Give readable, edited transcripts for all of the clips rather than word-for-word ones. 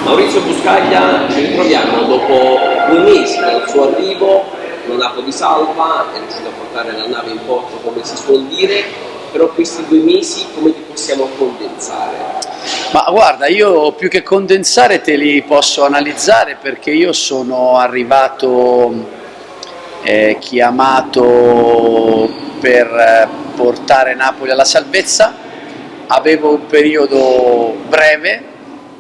Maurizio Buscaglia, ci ritroviamo dopo 2 mesi dal suo arrivo, la Napoli salva, è riuscito a portare la nave in porto come si suol dire, però questi 2 mesi come li possiamo condensare? Ma guarda, io più che condensare te li posso analizzare, perché io sono arrivato chiamato per portare Napoli alla salvezza, avevo un periodo breve,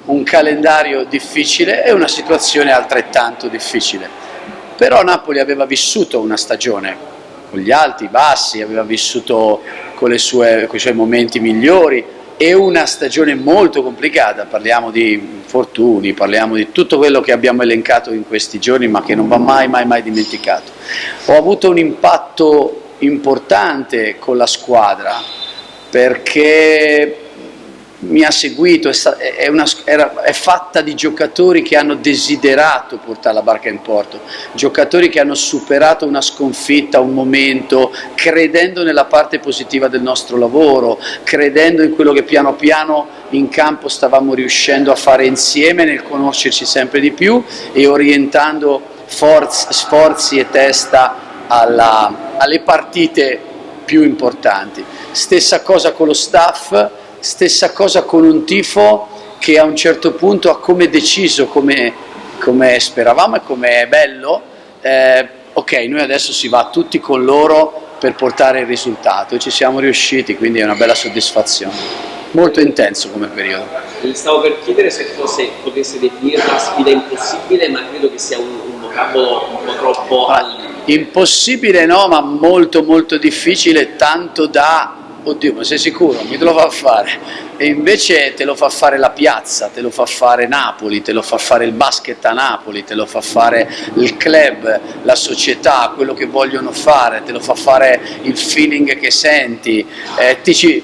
un calendario difficile e una situazione altrettanto difficile, però Napoli aveva vissuto una stagione con gli alti, i bassi, aveva vissuto con i suoi momenti migliori e una stagione molto complicata, parliamo di infortuni, parliamo di tutto quello che abbiamo elencato in questi giorni, ma che non va mai dimenticato. Ho avuto un impatto importante con la squadra, perché mi ha seguito, è fatta di giocatori che hanno desiderato portare la barca in porto, giocatori che hanno superato una sconfitta, un momento, credendo nella parte positiva del nostro lavoro, credendo in quello che piano piano in campo stavamo riuscendo a fare insieme, nel conoscerci sempre di più e orientando sforzi e testa alle partite più importanti. Stessa cosa con lo staff, stessa cosa con un tifo che a un certo punto ha come deciso, come speravamo e come è bello, ok, noi adesso si va tutti con loro per portare il risultato, e ci siamo riusciti, quindi è una bella soddisfazione. Molto intenso come periodo. Mi stavo per chiedere se potesse definirla sfida impossibile, ma credo che sia un vocabolo un po' troppo impossibile no, ma molto difficile, tanto da oddio, ma sei sicuro? Mi te lo fa fare? E invece te lo fa fare la piazza, te lo fa fare Napoli, te lo fa fare il basket a Napoli, te lo fa fare il club, la società, quello che vogliono fare, te lo fa fare il feeling che senti.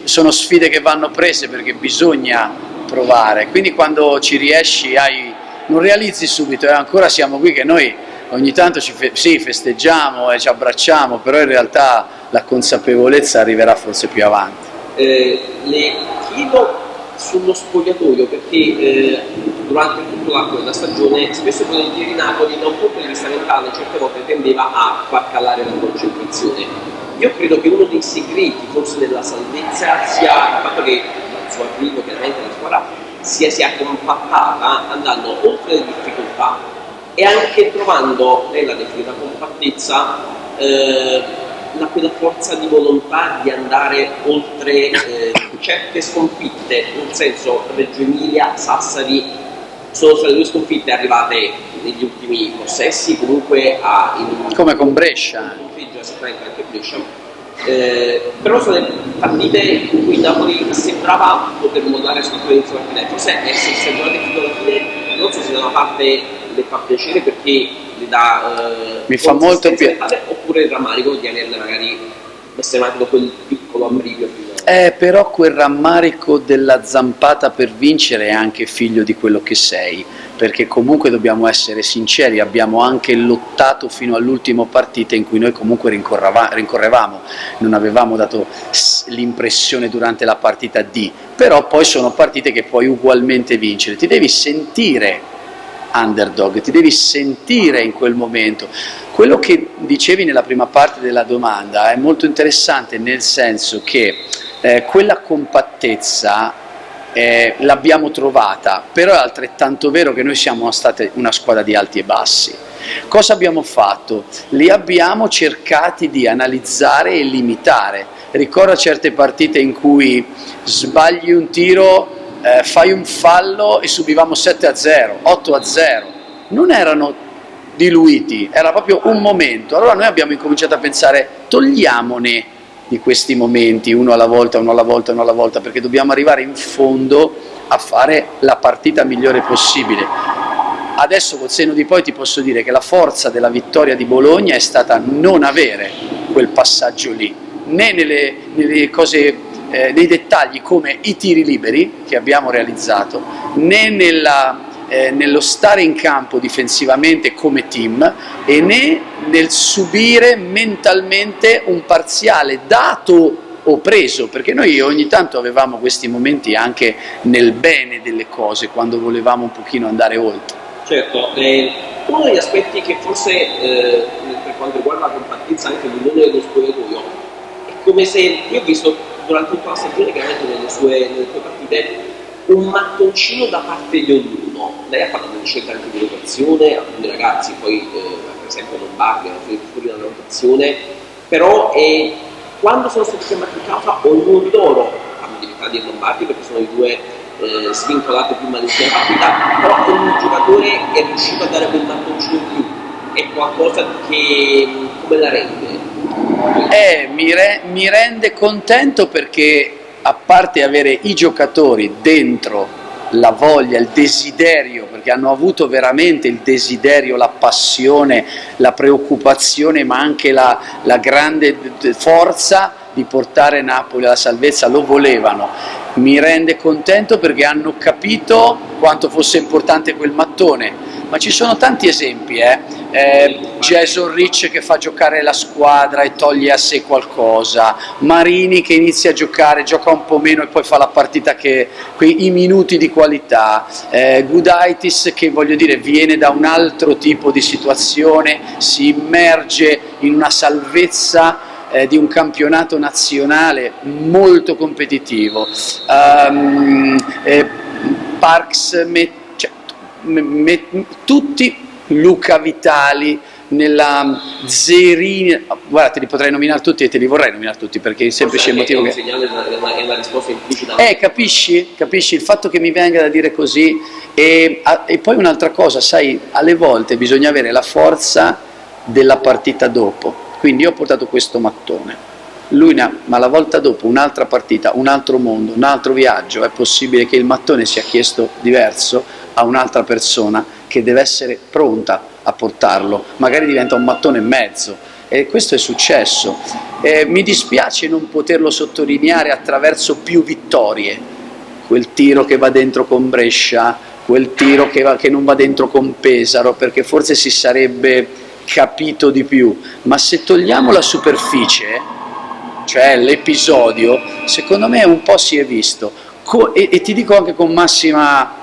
Sono sfide che vanno prese perché bisogna provare, quindi quando ci riesci non realizzi subito, e ancora siamo qui che noi ogni tanto sì, festeggiamo e ci abbracciamo, però in realtà la consapevolezza arriverà forse più avanti. Le chiedo sullo spogliatoio, perché durante tutto l'arco della stagione spesso e volentieri Napoli da un punto di vista mentale certe volte tendeva a far calare la concentrazione. Io credo che uno dei segreti forse della salvezza sia il fatto che il suo arrivo, chiaramente la squadra sia compattata andando oltre le difficoltà e anche trovando nella definita compattezza quella forza di volontà di andare oltre certe sconfitte, nel senso Reggio Emilia, Sassari sono state 2 sconfitte arrivate negli ultimi possessi, comunque come con Brescia, anche Brescia, però sono partite in cui Napoli sembrava poter mollare sul inizio della partita, forse essere arrivate fino alla fine, non so se da una parte le fa piacere perché le dà mi fa molto piacere, oppure il rammarico di averle magari essere arrivati dopo quel piccolo ambrivio. Però quel rammarico della zampata per vincere è anche figlio di quello che sei, perché comunque dobbiamo essere sinceri, abbiamo anche lottato fino all'ultima partita in cui noi comunque rincorrevamo, non avevamo dato l'impressione durante la partita però poi sono partite che puoi ugualmente vincere, ti devi sentire underdog, ti devi sentire in quel momento. Quello che dicevi nella prima parte della domanda è molto interessante, nel senso che quella compattezza l'abbiamo trovata, però è altrettanto vero che noi siamo stati una squadra di alti e bassi. Cosa abbiamo fatto? Li abbiamo cercati di analizzare e limitare. Ricordo certe partite in cui sbagli un tiro, fai un fallo e subivamo 7-0, 8-0, non erano diluiti, era proprio un momento. Allora noi abbiamo incominciato a pensare, togliamone di questi momenti, uno alla volta, perché dobbiamo arrivare in fondo a fare la partita migliore possibile. Adesso col senno di poi ti posso dire che la forza della vittoria di Bologna è stata non avere quel passaggio lì, né nelle cose nei dettagli come i tiri liberi che abbiamo realizzato, né nello stare in campo difensivamente come team, e né nel subire mentalmente un parziale dato o preso, perché noi ogni tanto avevamo questi momenti anche nel bene delle cose, quando volevamo un pochino andare oltre. Certo, uno degli aspetti che forse per quanto riguarda la compattezza anche l'unione dello spogliatoio è come se, io ho visto durante tutta la stagione chiaramente nelle sue partite un mattoncino da parte di ognuno. Lei ha fatto delle scelte anche di rotazione, alcuni ragazzi poi per esempio Lombardi hanno fuori dalla rotazione, però quando sono stati chiamati in causa ognuno di loro, fanno diventare di Lombardi perché sono i due svincolati prima dell'ultima partita, però ogni giocatore è riuscito a dare quel mattoncino in più. È qualcosa che come la rende? Mi rende contento perché, a parte avere i giocatori dentro la voglia, il desiderio, perché hanno avuto veramente il desiderio, la passione, la preoccupazione, ma anche la grande forza di portare Napoli alla salvezza, lo volevano. Mi rende contento perché hanno capito quanto fosse importante quel mattone. Ma ci sono tanti esempi, Jason Rich che fa giocare la squadra e toglie a sé qualcosa, Marini che inizia a giocare, gioca un po' meno e poi fa la partita i minuti di qualità, Gudaitis che, voglio dire, viene da un altro tipo di situazione, si immerge in una salvezza di un campionato nazionale molto competitivo. Parks tutti, Luca Vitali, nella Zerini, guarda, te li potrei nominare tutti e te li vorrei nominare tutti perché il semplice motivo che... è una risposta implicita. Capisci il fatto che mi venga da dire così. E poi un'altra cosa, sai, alle volte bisogna avere la forza della partita dopo, quindi io ho portato questo mattone, ma la volta dopo un'altra partita, un altro mondo, un altro viaggio, è possibile che il mattone sia chiesto diverso a un'altra persona che deve essere pronta a portarlo, magari diventa un mattone e mezzo, e questo è successo. Mi dispiace non poterlo sottolineare attraverso più vittorie, quel tiro che va dentro con Brescia, quel tiro che non va dentro con Pesaro, perché forse si sarebbe capito di più, ma se togliamo la superficie, cioè l'episodio, secondo me un po' si è visto, e ti dico anche con massima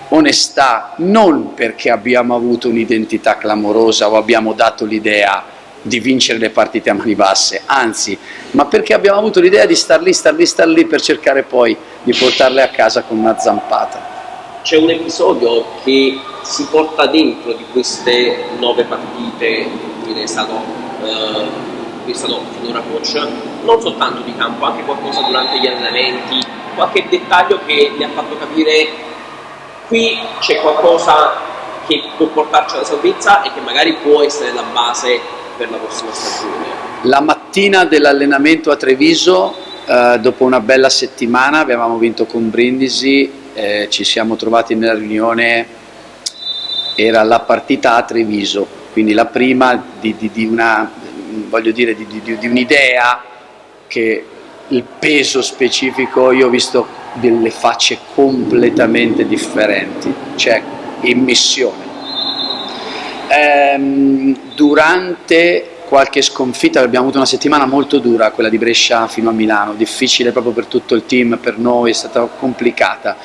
onestà, non perché abbiamo avuto un'identità clamorosa o abbiamo dato l'idea di vincere le partite a mani basse, anzi, ma perché abbiamo avuto l'idea di star lì per cercare poi di portarle a casa con una zampata. C'è un episodio che si porta dentro di queste 9 partite, quindi è stato finora coach, non soltanto di campo, anche qualcosa durante gli allenamenti, qualche dettaglio che gli ha fatto capire qui c'è qualcosa che può portarci alla salvezza e che magari può essere la base per la prossima stagione. La mattina dell'allenamento a Treviso, dopo una bella settimana, avevamo vinto con Brindisi, ci siamo trovati nella riunione, era la partita a Treviso, quindi la prima di un'idea che il peso specifico, io ho visto delle facce completamente differenti, cioè in missione. Durante qualche sconfitta, abbiamo avuto una settimana molto dura, quella di Brescia fino a Milano, difficile proprio per tutto il team, per noi, è stata complicata,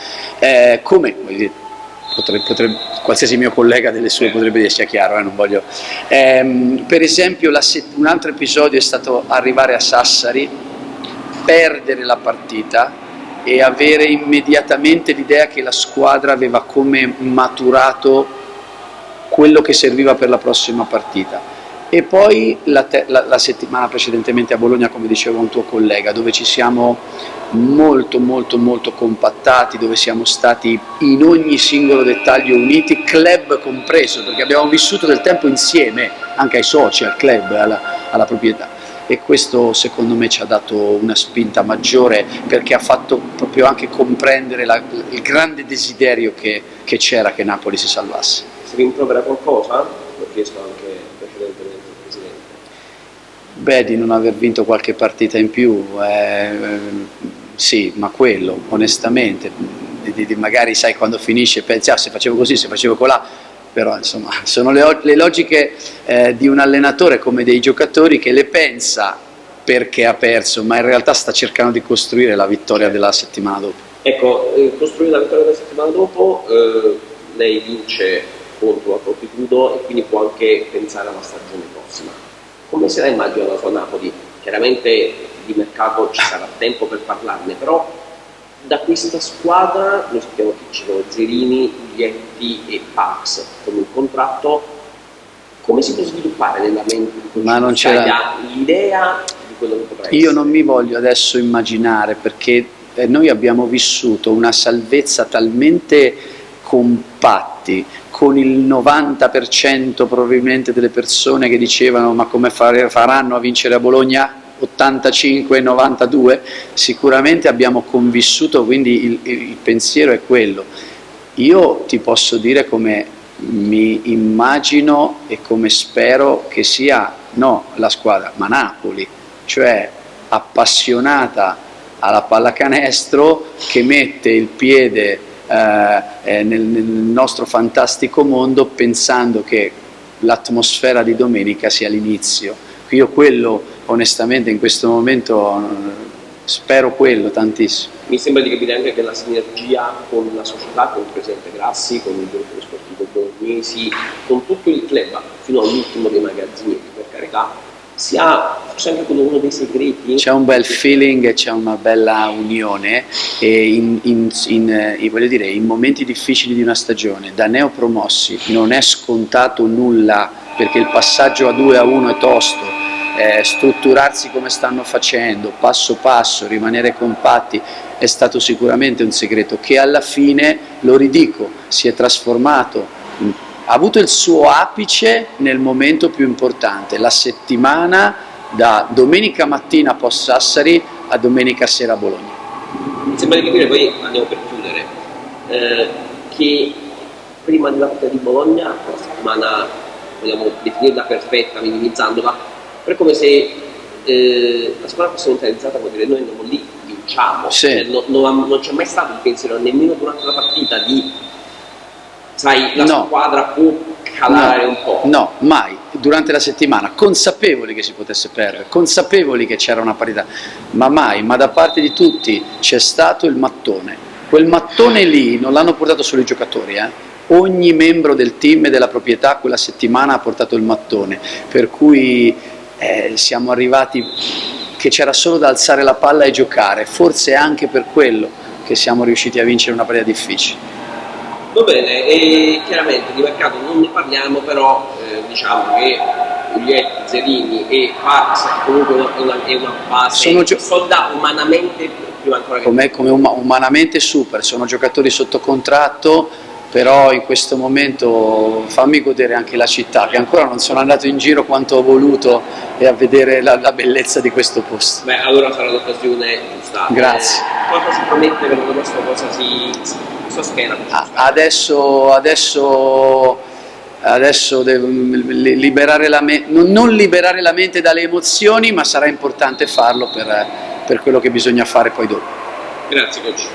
qualsiasi mio collega delle sue potrebbe dire, sia chiaro, non voglio. Per esempio un altro episodio è stato arrivare a Sassari, perdere la partita e avere immediatamente l'idea che la squadra aveva come maturato quello che serviva per la prossima partita. E poi la settimana precedentemente a Bologna, come diceva un tuo collega, dove ci siamo molto compattati, dove siamo stati in ogni singolo dettaglio uniti, club compreso, perché abbiamo vissuto del tempo insieme, anche ai soci, al club, alla proprietà. E questo secondo me ci ha dato una spinta maggiore, perché ha fatto proprio anche comprendere il grande desiderio che c'era che Napoli si salvasse. Si rimprovera qualcosa? L'ho chiesto anche precedentemente al Presidente. Beh, di non aver vinto qualche partita in più, sì, ma quello, onestamente, magari sai quando finisce, pensi, se facevo così, se facevo colà, però insomma sono le logiche di un allenatore come dei giocatori che le pensa perché ha perso, ma in realtà sta cercando di costruire la vittoria della settimana dopo. Ecco, costruire la vittoria della settimana dopo, lei vince contro la Fortitudo e quindi può anche pensare alla stagione prossima. Come se la immagina la sua Napoli? Chiaramente di mercato ci sarà tempo per parlarne, però da questa squadra noi sappiamo che ci sono Zerini, Guglietti e Pax con un contratto. Come si può sviluppare nella mente di Buscaglia l'idea di quello che potrà essere? Io non mi voglio adesso immaginare, perché noi abbiamo vissuto una salvezza talmente compatti, con il 90% probabilmente delle persone che dicevano ma come faranno a vincere a Bologna 85-92, sicuramente abbiamo convissuto, quindi il pensiero è quello. Io ti posso dire come mi immagino e come spero che sia, no la squadra, ma Napoli, cioè appassionata alla pallacanestro, che mette il piede nel nostro fantastico mondo pensando che l'atmosfera di domenica sia l'inizio. Io quello onestamente in questo momento spero quello tantissimo. Mi sembra di capire anche che la sinergia con la società, con il presidente Grassi, con il direttore sportivo Bolognesi, con tutto il club, fino all'ultimo dei magazzinieri, per carità, sia forse anche uno dei segreti. C'è un bel feeling e c'è una bella unione, e voglio dire, in momenti difficili di una stagione, da neopromossi, non è scontato nulla, perché il passaggio a 2-1 è tosto. Strutturarsi come stanno facendo, passo passo, rimanere compatti, è stato sicuramente un segreto che alla fine, lo ridico, si è trasformato, ha avuto il suo apice nel momento più importante, la settimana da domenica mattina post Sassari a domenica sera a Bologna. Mi sembra di capire, poi andiamo per chiudere, che prima della partita di Bologna, la settimana vogliamo definirla perfetta, minimizzandola, è come se la squadra fosse mentalizzata, vuol dire noi andiamo lì, vinciamo. Sì. Cioè, non c'è mai stato il pensiero nemmeno durante la partita di, sai, la squadra può calare un po'. No, mai, durante la settimana, consapevoli che si potesse perdere, consapevoli che c'era una parità, ma mai, ma da parte di tutti c'è stato il mattone. Quel mattone lì non l'hanno portato solo i giocatori, ogni membro del team e della proprietà quella settimana ha portato il mattone, per cui siamo arrivati che c'era solo da alzare la palla e giocare, forse è anche per quello che siamo riusciti a vincere una partita difficile. Va bene, e chiaramente di mercato non ne parliamo, però diciamo che Guglietti, Zerini e Pax comunque è una base solida umanamente, prima ancora che come umanamente super, sono giocatori sotto contratto, però in questo momento fammi godere anche la città, che ancora non sono andato in giro quanto ho voluto e a vedere la bellezza di questo posto. Beh, allora sarà l'occasione giusta. Grazie. Cosa si promette per questo, cosa si scheda? Adesso devo liberare non liberare la mente dalle emozioni, ma sarà importante farlo per quello che bisogna fare poi dopo. Grazie coach.